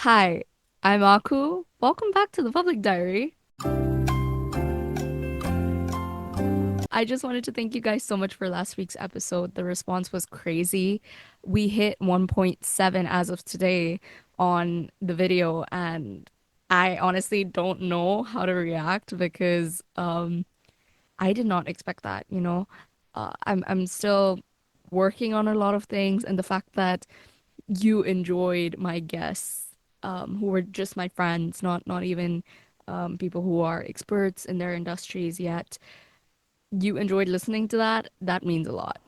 Hi, I'm Aku. Welcome back to the Public Diary. I just wanted to thank you guys so much for last week's episode. The response was crazy. We hit 1.7 as of today on the video, and I honestly don't know how to react because I did not expect that, you know. I'm still working on a lot of things, and the fact that you enjoyed my guests, who were just my friends, not even people who are experts in their industries yet. You enjoyed listening to that. That means a lot.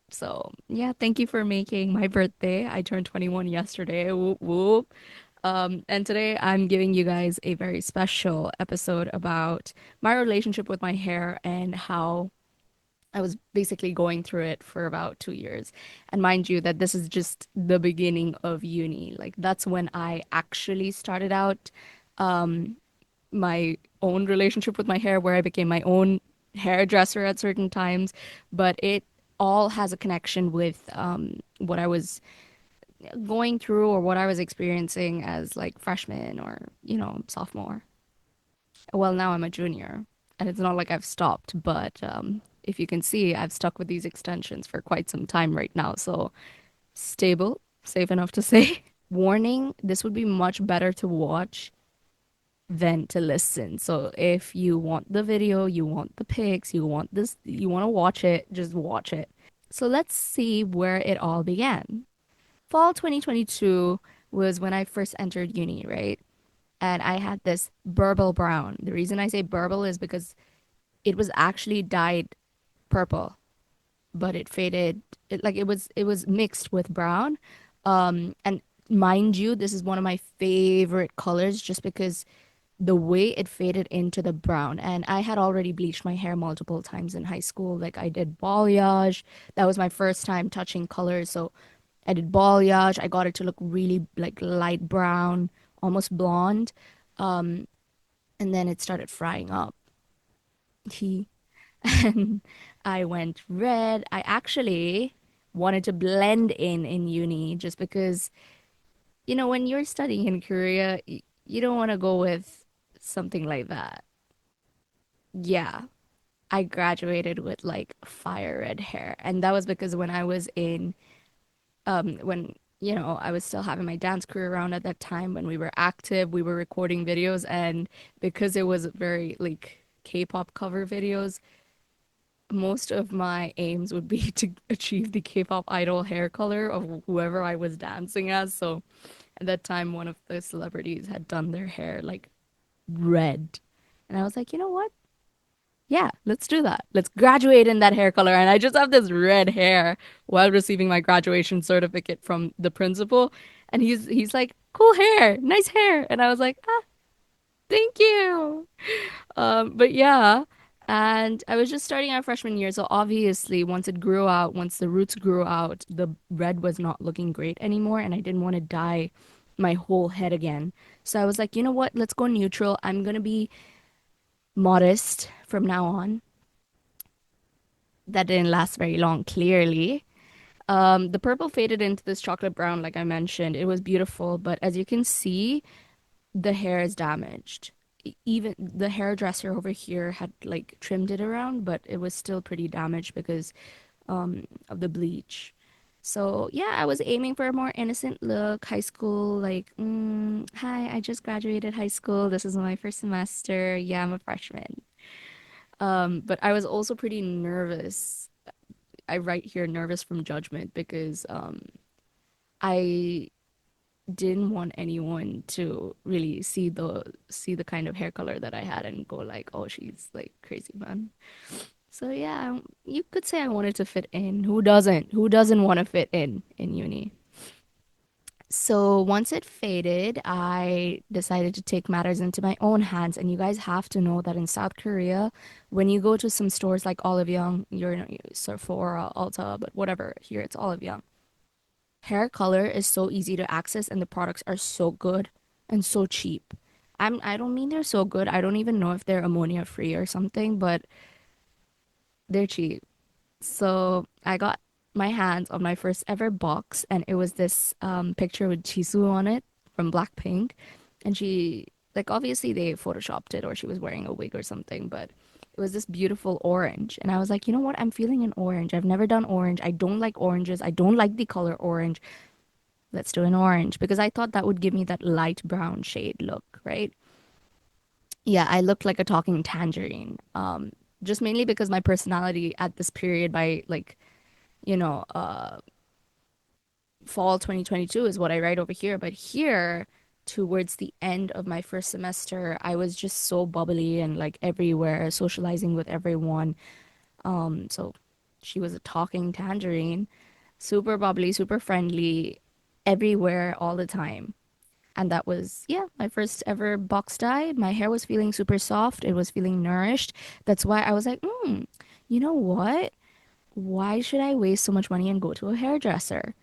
So yeah, thank you for making my birthday. I turned 21 yesterday. Whoop whoop. And today I'm giving you guys a very special episode about my relationship with my hair and how I was basically going through it for about 2 years. And mind you, that this is just the beginning of uni. Like, that's when I actually started out um, my own relationship with my hair, where I became my own hairdresser at certain times. But it all has a connection with what I was going through or what I was experiencing as like freshman or, sophomore. Well, now I'm a junior, and it's not like I've stopped, but if you can see, I've stuck with these extensions for quite some time right now. So stable, safe enough to say. Warning, this would be much better to watch than to listen. So if you want the video, you want the pics, you want this, you want to watch it, just watch it. So let's see where it all began. Fall 2022 was when I first entered uni, right? And I had this burble brown. The reason I say burble is because it was actually dyed purple, but it faded. It was mixed with brown. And mind you, this is one of my favorite colors just because the way it faded into the brown. And I had already bleached my hair multiple times in high school. Like, I did balayage. That was my first time touching colors. So I did balayage. I got it to look really like light brown, almost blonde. Um, and then it started frying up. He and I went red. I actually wanted to blend in uni just because, when you're studying in Korea, you don't want to go with something like that. Yeah, I graduated with like fire red hair, and that was because when I was in when I was still having my dance career around at that time. When we were active, we were recording videos, and because it was very like K-pop cover videos, most of my aims would be to achieve the K-pop idol hair color of whoever I was dancing as. So at that time, one of the celebrities had done their hair like red. And I was like, you know what? Yeah, let's do that. Let's graduate in that hair color. And I just have this red hair while receiving my graduation certificate from the principal. And he's like, cool hair, nice hair. And I was like, ah, thank you. But yeah, and I was just starting out freshman year, so obviously once it grew out, once the roots grew out, the red was not looking great anymore, and I didn't want to dye my whole head again. So I was like, you know what? Let's go neutral. I'm gonna be modest from now on. That didn't last very long, clearly. The purple faded into this chocolate brown, like I mentioned. It was beautiful, but as you can see, the hair is damaged. Even the hairdresser over here had like trimmed it around, but it was still pretty damaged because of the bleach. So yeah, I was aiming for a more innocent look, high school, like, hi, I just graduated high school. This is my first semester. Yeah, I'm a freshman. But I was also pretty nervous. I write here nervous from judgment because I didn't want anyone to really see the kind of hair color that I had and go like, oh, she's like crazy, man. So yeah, you could say I wanted to fit in. Who doesn't? Who doesn't want to fit in uni? So once it faded, I decided to take matters into my own hands. And you guys have to know that in South Korea, when you go to some stores like Olive Young, you're Sephora, Ulta, but whatever, here it's Olive Young. Hair color is so easy to access and the products are so good and so cheap. I don't mean they're so good. I don't even know if they're ammonia free or something, but they're cheap. So I got my hands on my first ever box and it was this picture with Jisoo on it. from Blackpink, and she like obviously they photoshopped it or she was wearing a wig or something, but it was this beautiful orange. And I was like, you know what? I'm feeling an orange. I've never done orange. I don't like oranges. I don't like the color orange. Let's do an orange because I thought that would give me that light brown shade look, right? Yeah, I looked like a talking tangerine. Just mainly because my personality at this period by like, you know, fall 2022 is what I write over here. But here, towards the end of my first semester, I was just so bubbly and like everywhere, socializing with everyone. So she was a talking tangerine, super bubbly, super friendly, everywhere all the time. And that was, yeah, my first ever box dye. My hair was feeling super soft. It was feeling nourished. That's why I was like, you know what? Why should I waste so much money and go to a hairdresser?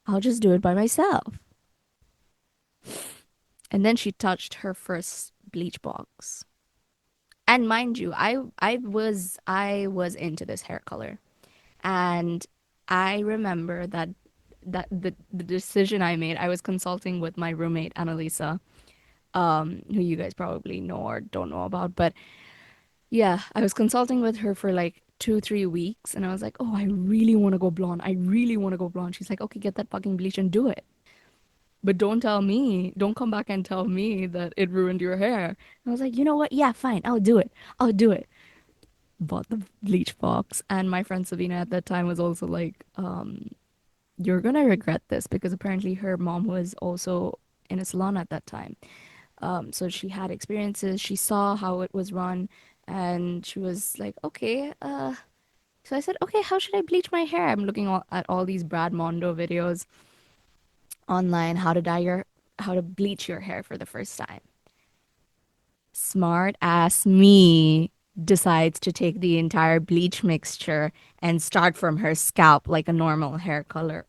I'll just do it by myself. And then she touched her first bleach box. And mind you, I was into this hair color. And I remember that the decision I made, I was consulting with my roommate Annalisa, who you guys probably know or don't know about. But yeah, I was consulting with her for like 2, 3 weeks, and I was like, oh, I really want to go blonde. I really want to go blonde. She's like, okay, get that fucking bleach and do it. But don't come back and tell me that it ruined your hair. I was like, you know what? Yeah, fine. I'll do it. I'll do it. Bought the bleach box. And my friend Sabina at that time was also like, you're gonna regret this because apparently her mom was also in a salon at that time. So she had experiences. She saw how it was run, and she was like, okay. So I said, okay, how should I bleach my hair? I'm looking at all these Brad Mondo videos online, how to bleach your hair for the first time. Smart ass me decides to take the entire bleach mixture and start from her scalp like a normal hair color.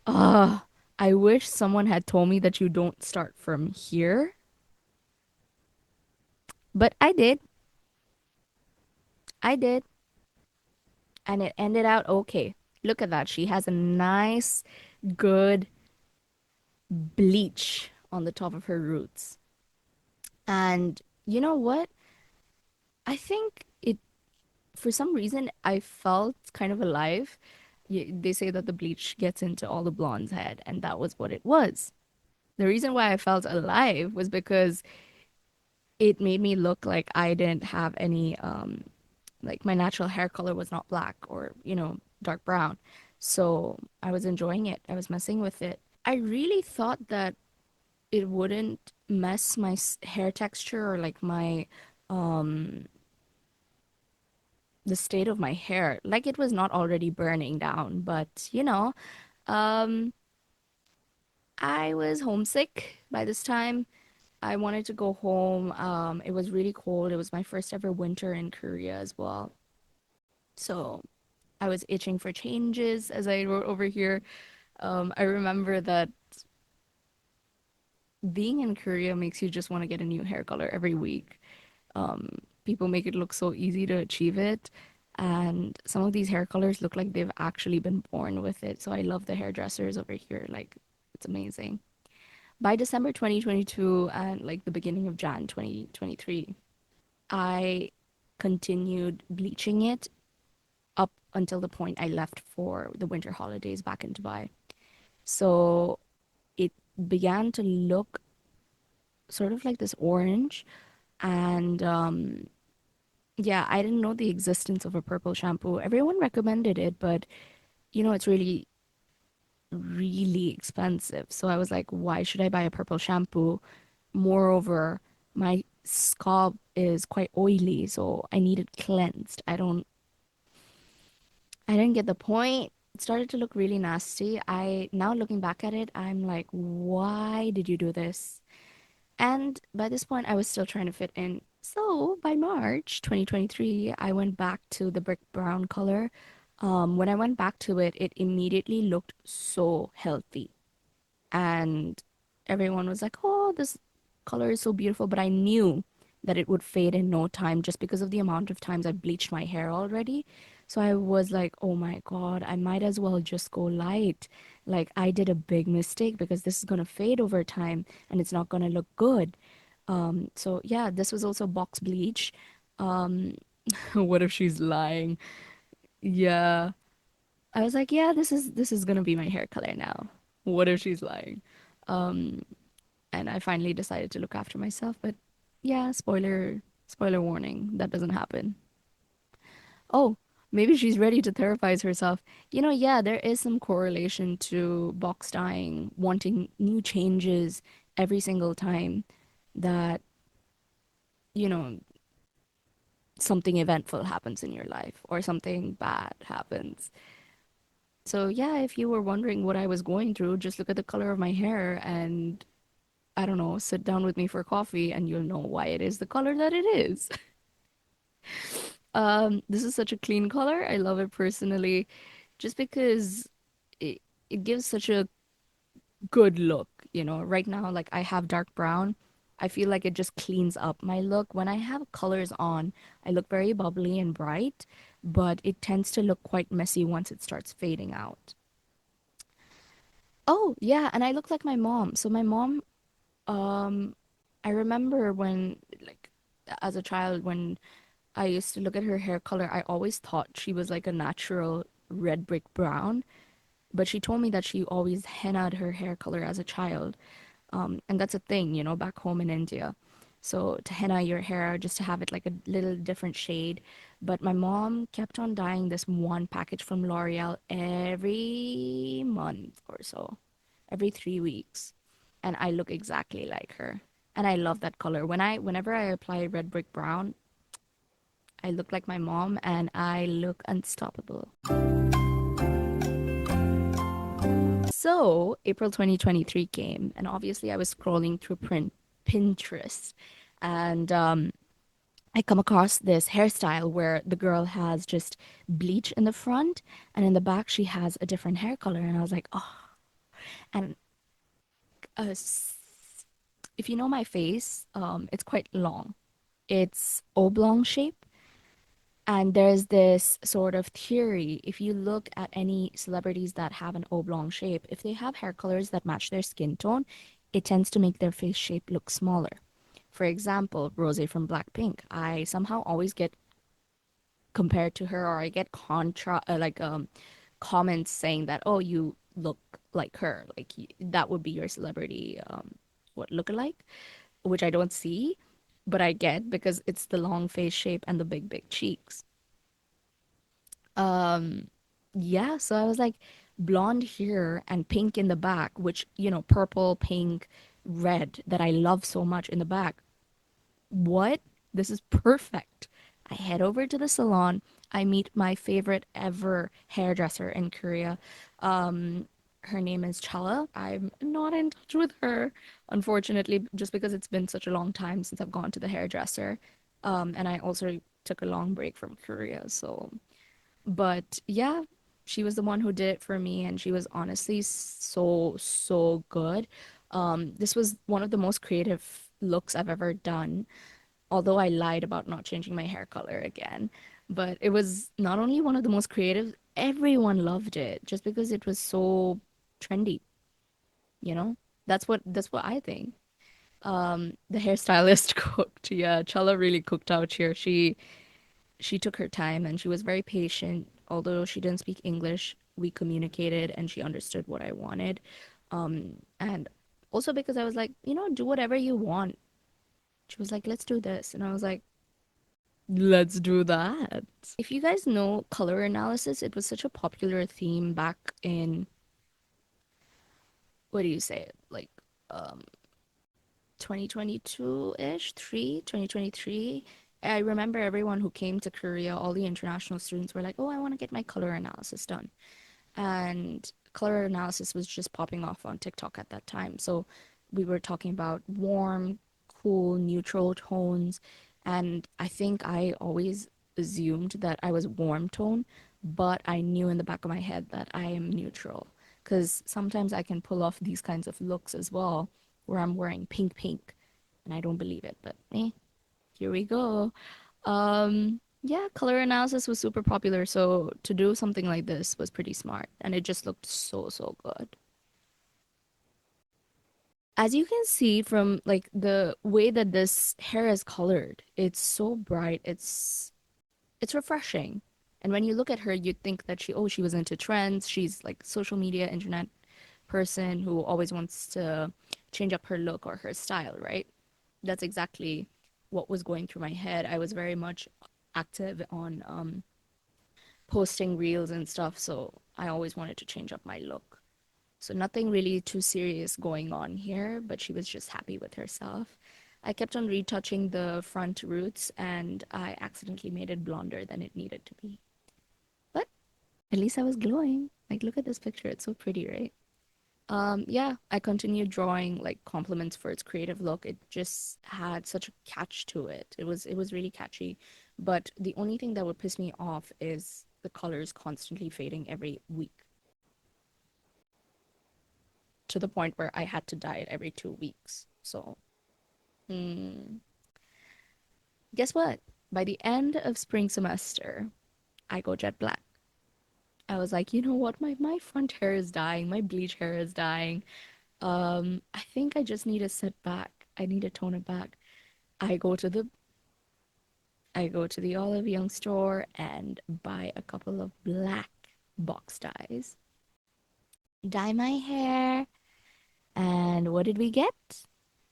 Ugh, I wish someone had told me that you don't start from here, but I did. I did. And it ended out okay. Look at that. She has a nice, good bleach on the top of her roots. And you know what? I think it, for some reason, I felt kind of alive. They say that the bleach gets into all the blondes' head, and that was what it was. The reason why I felt alive was because it made me look like I didn't have any, like my natural hair color was not black or, dark brown. So I was enjoying it. I was messing with it. I really thought that it wouldn't mess my hair texture or like um, the state of my hair. Like it was not already burning down, but um, I was homesick by this time. I wanted to go home. It was really cold. It was my first ever winter in Korea as well. So I was itching for changes, as I wrote over here. I remember that being in Korea makes you just want to get a new hair color every week. Um, People make it look so easy to achieve it. And some of these hair colors look like they've actually been born with it. So I love the hairdressers over here. Like, it's amazing. By December 2022 and like the beginning of Jan 2023, I continued bleaching it up until the point I left for the winter holidays back in Dubai. So it began to look sort of like this orange. And yeah, I didn't know the existence of a purple shampoo. Everyone recommended it, but it's really, really expensive. So I was like, why should I buy a purple shampoo? Moreover, my scalp is quite oily, so I need it cleansed. I didn't get the point. It started to look really nasty. I now looking back at it, I'm like, why did you do this? And by this point, I was still trying to fit in. So by March 2023, I went back to the brick brown color. When I went back to it, it immediately looked so healthy. And everyone was like, oh, this color is so beautiful. But I knew that it would fade in no time just because of the amount of times I bleached my hair already. So I was like, oh my God, I might as well just go light. Like I did a big mistake because this is gonna fade over time and it's not gonna look good. So yeah, this was also box bleach. Um, what if she's lying? Yeah. I was like, yeah, this is gonna be my hair color now. What if she's lying? Um, and I finally decided to look after myself, but yeah, spoiler warning, that doesn't happen. Oh, maybe she's ready to therapize herself. Yeah, there is some correlation to box dying, wanting new changes every single time that, you know, something eventful happens in your life or something bad happens. So, yeah, if you were wondering what I was going through, just look at the color of my hair and I don't know, sit down with me for coffee and you'll know why it is the color that it is. This is such a clean color. I love it personally, just because it it gives such a good look, Right now, like I have dark brown. I feel like it just cleans up my look. When I have colors on, I look very bubbly and bright, but it tends to look quite messy once it starts fading out. Oh, yeah, and I look like my mom. So my mom, um, I remember when, like, as a child, when I used to look at her hair color, I always thought she was like a natural red brick brown. But she told me that she always hennaed her hair color as a child. And that's a thing, back home in India. So to henna your hair, just to have it like a little different shade. But my mom kept on dyeing this one package from L'Oreal every month or so, every 3 weeks. And I look exactly like her. And I love that color. Whenever I apply red brick brown, I look like my mom and I look unstoppable. So, April 2023 came, and obviously, I was scrolling through Pinterest, and I come across this hairstyle where the girl has just bleach in the front, and in the back, she has a different hair color. And I was like, oh, and uh, s- if you know my face, it's quite long. It's oblong shape. And there's this sort of theory. If you look at any celebrities that have an oblong shape, if they have hair colors that match their skin tone, it tends to make their face shape look smaller. For example, Rose from Blackpink, I somehow always get compared to her, or I get comments saying that, oh, you look like her, like that would be your celebrity what look-alike, which I don't see, but I get because it's the long face shape and the big cheeks. Um, yeah, so I was like blonde here and pink in the back, which, purple, pink, red that I love so much in the back. What? This is perfect. I head over to the salon. I meet my favorite ever hairdresser in Korea. Um, Her name is Chala. I'm not in touch with her, unfortunately, just because it's been such a long time since I've gone to the hairdresser. And I also took a long break from Korea, so but yeah, she was the one who did it for me, and she was honestly so good. This was one of the most creative looks I've ever done, although I lied about not changing my hair color again. But it was not only one of the most creative, everyone loved it just because it was so trendy, you know? That's what I think. The hairstylist cooked. Yeah, Chala really cooked out here. She took her time and she was very patient. Although she didn't speak English, we communicated and she understood what I wanted. And also because I was like, do whatever you want. She was like, let's do this. And I was like, let's do that. If you guys know color analysis, it was such a popular theme back in, what do you say, like um 2022-ish, 2023. I remember everyone who came to Korea, all the international students were like, "Oh, I want to get my color analysis done." And color analysis was just popping off on TikTok at that time. So we were talking about warm, cool, neutral tones. And I think I always assumed that I was warm tone, but I knew in the back of my head that I am neutral. Because sometimes I can pull off these kinds of looks as well, where I'm wearing pink, and I don't believe it, but here we go. Yeah, color analysis was super popular, so to do something like this was pretty smart, and it just looked so, so good. As you can see from like the way that this hair is colored, it's so bright. It's refreshing. And when you look at her, you'd think that she was into trends. She's like social media, internet person who always wants to change up her look or her style, right? That's exactly what was going through my head. I was very much active on posting reels and stuff, so I always wanted to change up my look. So nothing really too serious going on here, but she was just happy with herself. I kept on retouching the front roots and I accidentally made it blonder than it needed to be. But at least I was glowing. Like look at this picture, it's so pretty, right? Yeah, I continued drawing like compliments for its creative look. It just had such a catch to it. It was really catchy. But the only thing that would piss me off is the colors constantly fading every week to the point where I had to dye it every 2 weeks. So, hmm, guess what? By the end of spring semester, I go jet black. I was like, you know what? My front hair is dying. My bleach hair is dying. I think I just need to sit back. I need to tone it back. I go to the I go to the Olive Young store and buy a couple of black box dyes. Dye my hair. And what did we get?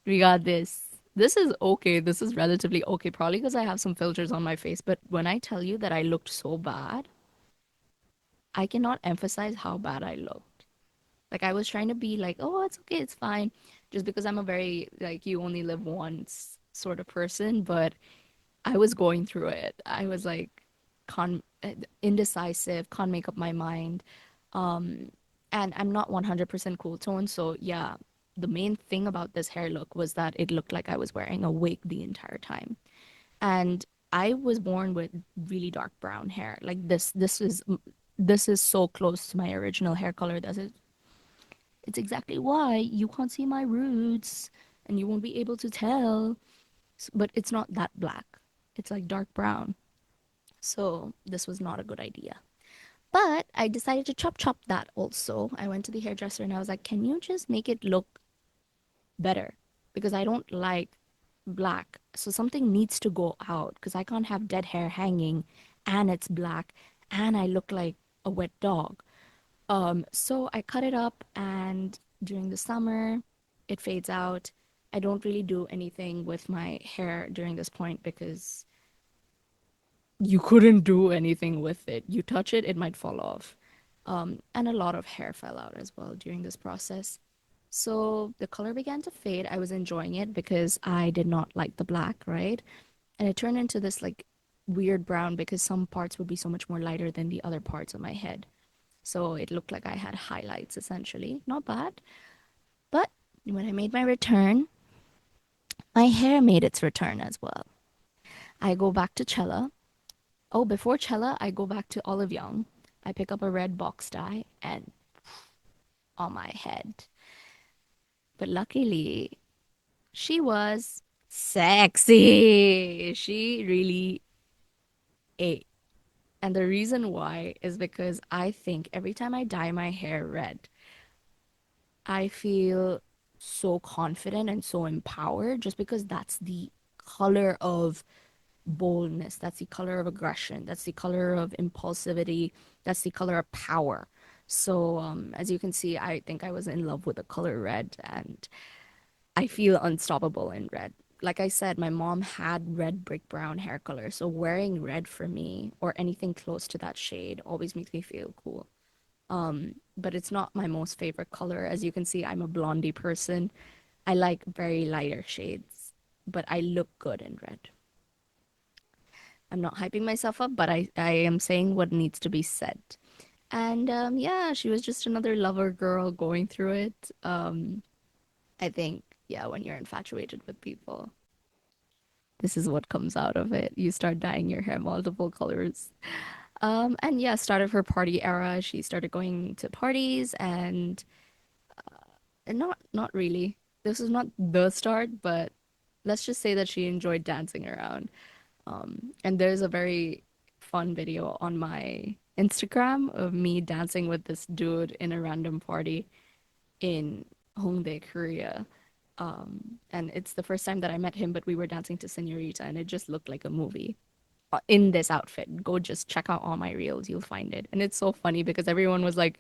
We got this. This is okay. This is relatively okay, probably because I have some filters on my face. But when I tell you that I looked so bad, I cannot emphasize how bad I looked. Like I was trying to be like, oh, it's okay, it's fine, just because I'm a very like you only live once sort of person. But I was going through it. I was like, con indecisive, can't make up my mind. Um, and I'm not 100% cool tone, so yeah, the main thing about this hair look was that it looked like I was wearing a wig the entire time. And I was born with really dark brown hair. Like this is so close to my original hair color that it's exactly why you can't see my roots and you won't be able to tell. But it's not that black. It's like dark brown. So this was not a good idea. But I decided to chop that also. I went to the hairdresser and I was like, can you just make it look better? Because I don't like black. So something needs to go out because I can't have dead hair hanging and it's black and I look like a wet dog. So I cut it up and during the summer it fades out. I don't really do anything with my hair during this point because you couldn't do anything with it. You touch it, it might fall off. And a lot of hair fell out as well during this process. So the color began to fade. I was enjoying it because I did not like the black, right? And it turned into this like weird brown because some parts would be so much more lighter than the other parts of my head. So it looked like I had highlights essentially. Not bad. But when I made my return, my hair made its return as well. I go back to Cella. Oh, before Cella, I go back to Olive Young. I pick up a red box dye and on my head. But luckily, she was sexy. She really ate. And the reason why is because I think every time I dye my hair red, I feel so confident and so empowered just because that's the color of boldness. That's the color of aggression. That's the color of impulsivity. That's the color of power. So, as you can see, I think I was in love with the color red and I feel unstoppable in red. Like I said, my mom had red brick brown hair color. So wearing red for me or anything close to that shade always makes me feel cool. But it's not my most favorite color. As you can see, I'm a blondie person. I like very lighter shades, but I look good in red. I'm not hyping myself up, but I am saying what needs to be said. And yeah, she was just another lover girl going through it. I think, yeah, when you're infatuated with people, this is what comes out of it. You start dyeing your hair multiple colors. And yeah, start of her party era, she started going to parties and not really. This is not the start, but let's just say that she enjoyed dancing around. And there's a very fun video on my Instagram of me dancing with this dude in a random party in Hongdae, Korea. And it's the first time that I met him, but we were dancing to Senorita, and it just looked like a movie in this outfit. Go just check out all my reels, you'll find it. And it's so funny because everyone was like,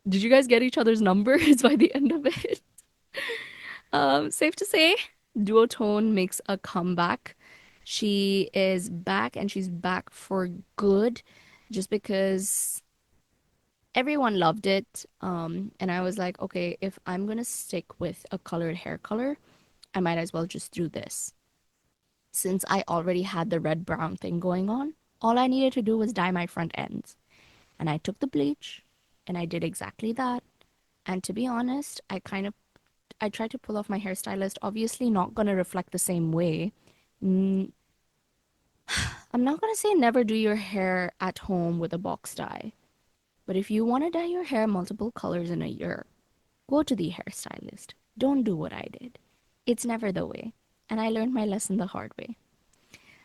did you guys get each other's numbers by the end of it? Safe to say, Duotone makes a comeback. She is back and she's back for good just because everyone loved it. And I was like, okay, if I'm gonna stick with a colored hair color, I might as well just do this. Since I already had the red brown thing going on, all I needed to do was dye my front ends. And I took the bleach and I did exactly that. And to be honest, I tried to pull off my hairstylist, obviously not gonna reflect the same way. Mm, I'm not gonna say never do your hair at home with a box dye, but if you want to dye your hair multiple colors in a year, go to the hairstylist. Don't do what I did. It's never the way. And I learned my lesson the hard way.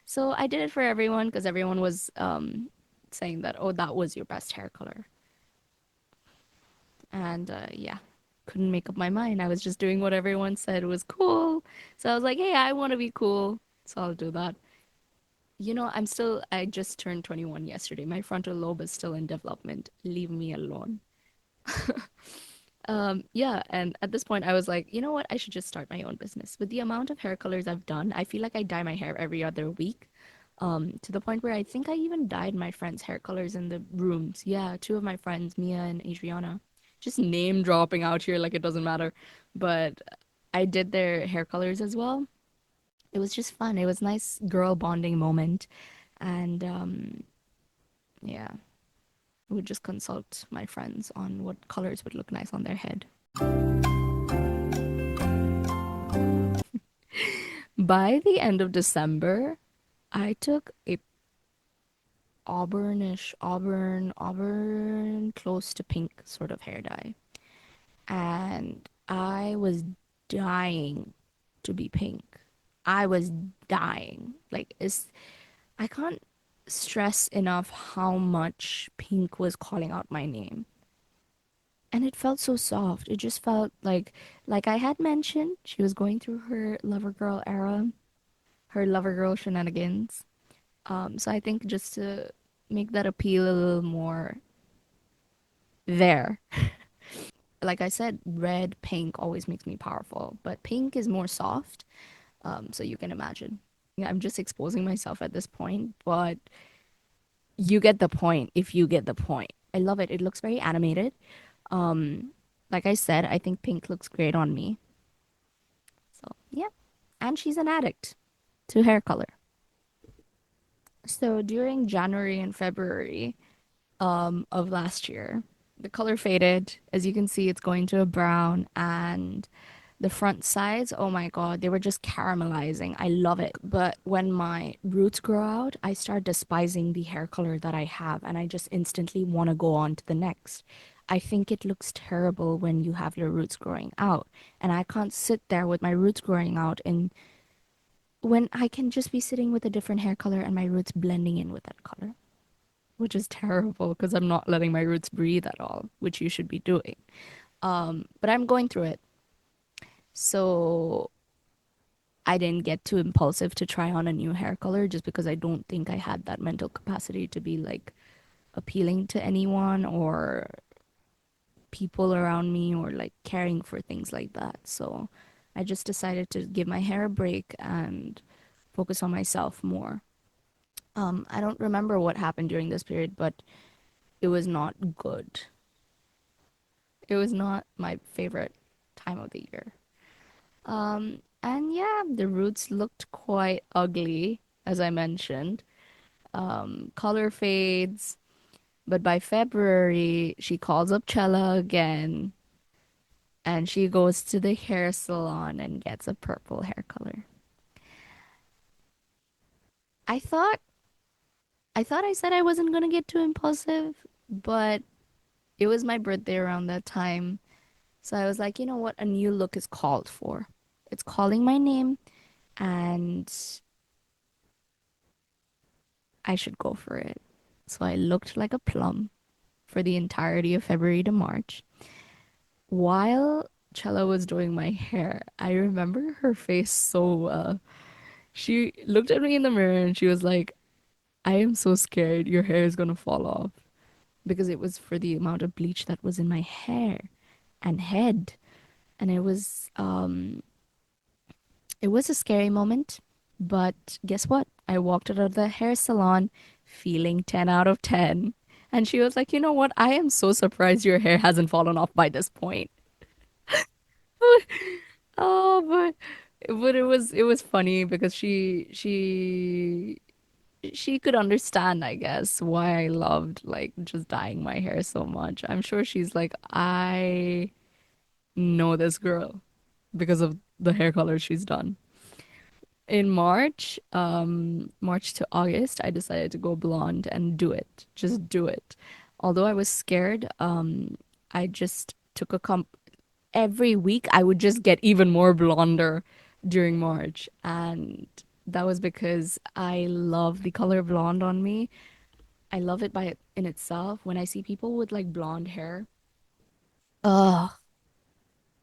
So I did it for everyone because everyone was saying that, oh, that was your best hair color. And yeah, couldn't make up my mind. I was just doing what everyone said was cool. So I was like, hey, I want to be cool. So I'll do that. I just turned 21 yesterday. My frontal lobe is still in development. Leave me alone. Yeah, and at this point I was like, you know what? I should just start my own business. With the amount of hair colors I've done, I feel like I dye my hair every other week. To the point where I think I even dyed my friends' hair colors in the rooms. Yeah, two of my friends, Mia and Adriana. Just name dropping out here like it doesn't matter. But I did their hair colors as well. It was just fun. It was nice girl bonding moment. And yeah, I would just consult my friends on what colors would look nice on their head. By the end of December, I took a auburn, close to pink sort of hair dye. And I was dying to be pink. I was dying. I can't stress enough how much pink was calling out my name. And it felt so soft. It just felt like I had mentioned, she was going through her lover girl era, her lover girl shenanigans. So I think just to make that appeal a little more there. Like I said, red, pink always makes me powerful, but pink is more soft. So you can imagine. Yeah, I'm just exposing myself at this point, but you get the point if you get the point. I love it. It looks very animated. Um, like I said, I think pink looks great on me. So yeah. And she's an addict to hair color. So during January and February of last year, the color faded. As you can see, it's going to a brown, and the front sides, oh my God, they were just caramelizing. I love it. But when my roots grow out, I start despising the hair color that I have, and I just instantly want to go on to the next. I think it looks terrible when you have your roots growing out, and I can't sit there with my roots growing out and when I can just be sitting with a different hair color and my roots blending in with that color, which is terrible because I'm not letting my roots breathe at all, which you should be doing. But I'm going through it. So I didn't get too impulsive to try on a new hair color just because I don't think I had that mental capacity to be like appealing to anyone or people around me or like caring for things like that. So I just decided to give my hair a break and focus on myself more. I don't remember what happened during this period, but it was not good. It was not my favorite time of the year. And yeah, the roots looked quite ugly, as I mentioned. Color fades, but by February, she calls up Chella again and she goes to the hair salon and gets a purple hair color. I thought I said I wasn't gonna get too impulsive, but it was my birthday around that time. So I was like, you know what? A new look is called for. It's calling my name, and I should go for it. So I looked like a plum for the entirety of February to March. While Chella was doing my hair, I remember her face so well. She looked at me in the mirror and she was like, I am so scared your hair is gonna fall off because it was for the amount of bleach that was in my hair and head. And it was a scary moment, but guess what? I walked out of the hair salon feeling 10 out of 10. And she was like, "You know what? I am so surprised your hair hasn't fallen off by this point." Oh, but it was funny because she could understand, I guess, why I loved like just dyeing my hair so much. I'm sure she's like, I know this girl because of the hair color she's done. In March, March to August, I decided to go blonde and do it. Just do it. Although I was scared, I just took a comp every week I would just get even more blonder during March. And that was because I love the color blonde on me. I love it by in itself. When I see people with like blonde hair, ugh,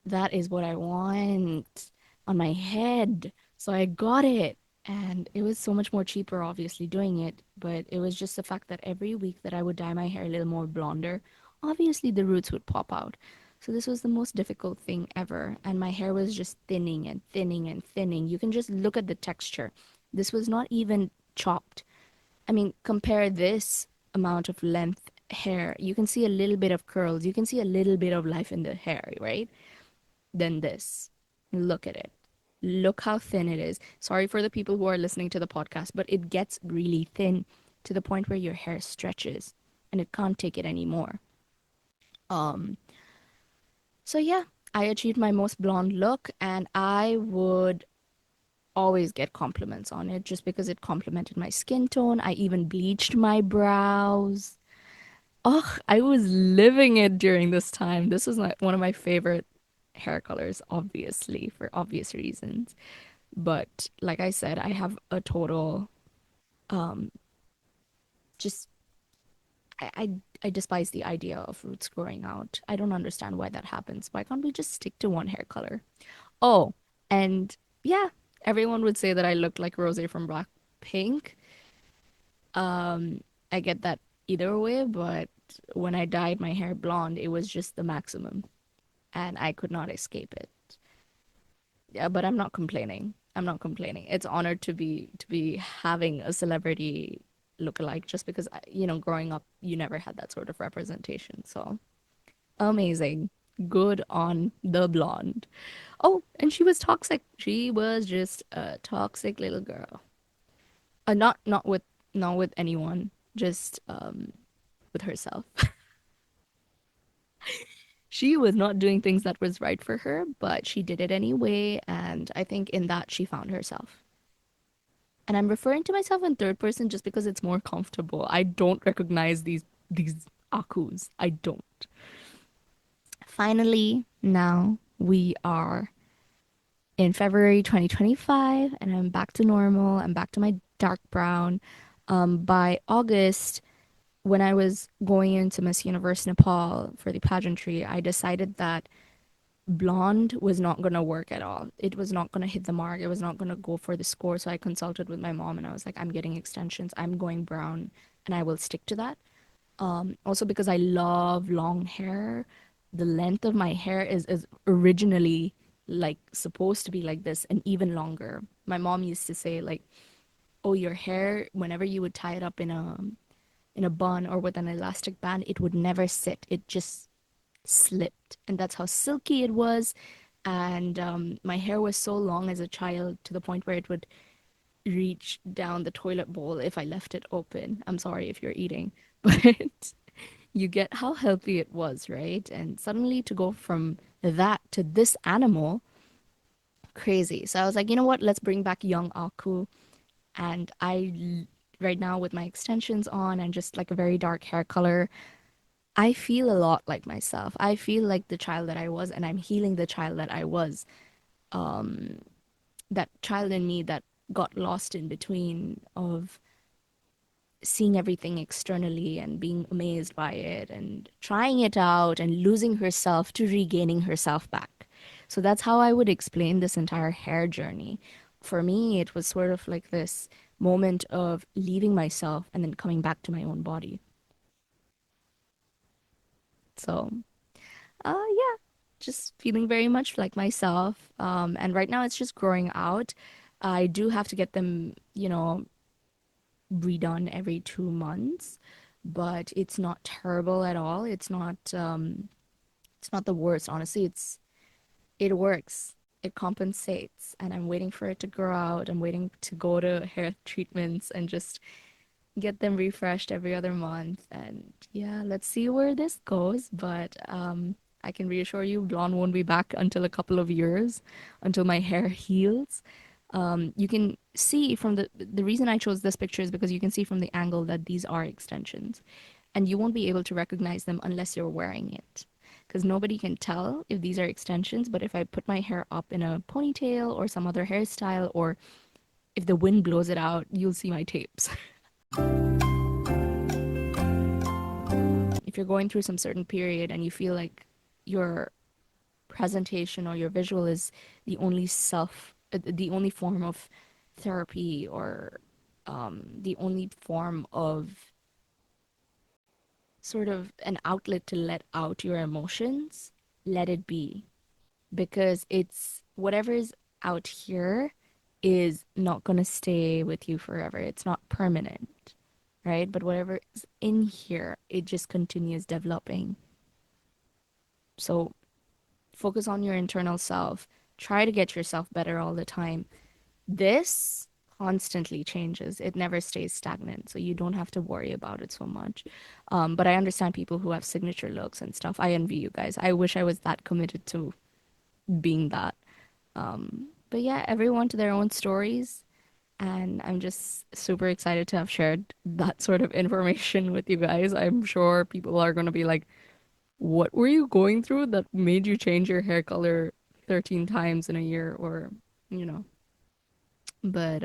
that is what I want on my head. So I got it. And it was so much more cheaper, obviously, doing it. But it was just the fact that every week that I would dye my hair a little more blonder, obviously the roots would pop out. So this was the most difficult thing ever. And my hair was just thinning and thinning and thinning. You can just look at the texture. This was not even chopped. I mean, compare this amount of length hair. You can see a little bit of curls. You can see a little bit of life in the hair, right? Than this. Look at it. Look how thin it is. Sorry for the people who are listening to the podcast, but it gets really thin to the point where your hair stretches and it can't take it anymore. Um, so yeah, I achieved my most blonde look and I would always get compliments on it just because it complemented my skin tone. I even bleached my brows. Oh, I was living it during this time. This was one of my favorite hair colors, obviously, for obvious reasons. But like I said, I have a total um just I despise the idea of roots growing out. I don't understand why that happens. Why can't we just stick to one hair color? Oh, and yeah, everyone would say that I look like Rose from Blackpink. Um, I get that either way, but when I dyed my hair blonde, it was just the maximum, and I could not escape it. Yeah, but I'm not complaining. I'm not complaining. It's honored to be having a celebrity look-alike just because growing up you never had that sort of representation. So amazing. Good on the blonde. Oh, and she was toxic. She was just a toxic little girl. Not with anyone, just with herself. She was not doing things that was right for her, but she did it anyway, and I think in that she found herself. And I'm referring to myself in third person just because it's more comfortable. I don't recognize these akus. I don't. Finally, now we are in February 2025 and I'm back to normal. I'm back to my dark brown. By August, when I was going into Miss Universe Nepal for the pageantry, I decided that blonde was not going to work at all. It was not going to hit the mark. It was not going to go for the score. So I consulted with my mom and I was like, I'm getting extensions. I'm going brown and I will stick to that. Also because I love long hair. The length of my hair is originally like supposed to be like this and even longer. My mom used to say like, "Oh, your hair whenever you would tie it up in a bun or with an elastic band, it would never sit. It just slipped." And that's how silky it was. And my hair was so long as a child to the point where it would reach down the toilet bowl if I left it open. I'm sorry if you're eating, but you get how healthy it was, right? And suddenly to go from that to this animal, crazy. So I was like, you know what? Let's bring back young Aku. And right now with my extensions on and just like a very dark hair color, I feel a lot like myself. I feel like the child that I was, and I'm healing the child that I was. Um, that child in me that got lost in between of seeing everything externally and being amazed by it and trying it out and losing herself to regaining herself back. So that's how I would explain this entire hair journey. For me, it was sort of like this moment of leaving myself and then coming back to my own body. So, yeah, just feeling very much like myself. And right now it's just growing out. I do have to get them, redone every 2 months, but it's not terrible at all. It's not the worst, honestly. It works. It compensates, and I'm waiting for it to grow out. I'm waiting to go to hair treatments and just get them refreshed every other month. And yeah, let's see where this goes. But I can reassure you, blonde won't be back until a couple of years, until my hair heals. You can see from the reason I chose this picture is because you can see from the angle that these are extensions, and you won't be able to recognize them unless you're wearing it. Because nobody can tell if these are extensions, but if I put my hair up in a ponytail or some other hairstyle, or if the wind blows it out, you'll see my tapes. If you're going through some certain period and you feel like your presentation or your visual is the only form of therapy, or the only form of sort of an outlet to let out your emotions, let it be. Because it's whatever is out here is not going to stay with you forever. It's not permanent, right? But whatever is in here, it just continues developing. So focus on your internal self. Try to get yourself better all the time. This constantly changes. It never stays stagnant, so you don't have to worry about it so much. But I understand people who have signature looks and stuff. I envy you guys. I wish I was that committed to being that. But yeah, everyone to their own stories. And I'm just super excited to have shared that sort of information with you guys. I'm sure people are going to be like, what were you going through that made you change your hair color 13 times in a year, or, you know. But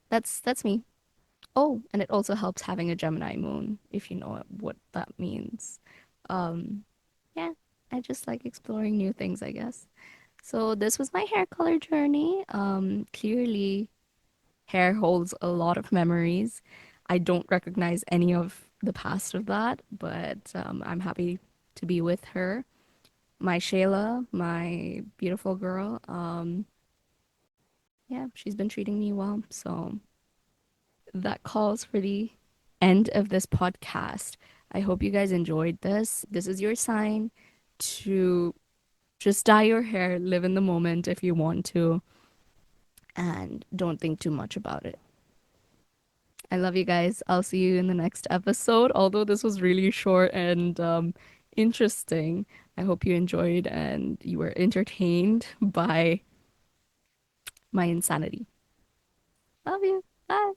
that's me. Oh, and it also helps having a Gemini moon, if you know what that means. Um, yeah, I just like exploring new things, I guess. So this was my hair color journey. Clearly hair holds a lot of memories. I don't recognize any of the past of that, but I'm happy to be with her. My Shayla, my beautiful girl. Yeah, she's been treating me well. So that calls for the end of this podcast. I hope you guys enjoyed this. This is your sign to just dye your hair, live in the moment if you want to, and don't think too much about it. I love you guys. I'll see you in the next episode. Although this was really short and interesting, I hope you enjoyed and you were entertained by my insanity. Love you. Bye.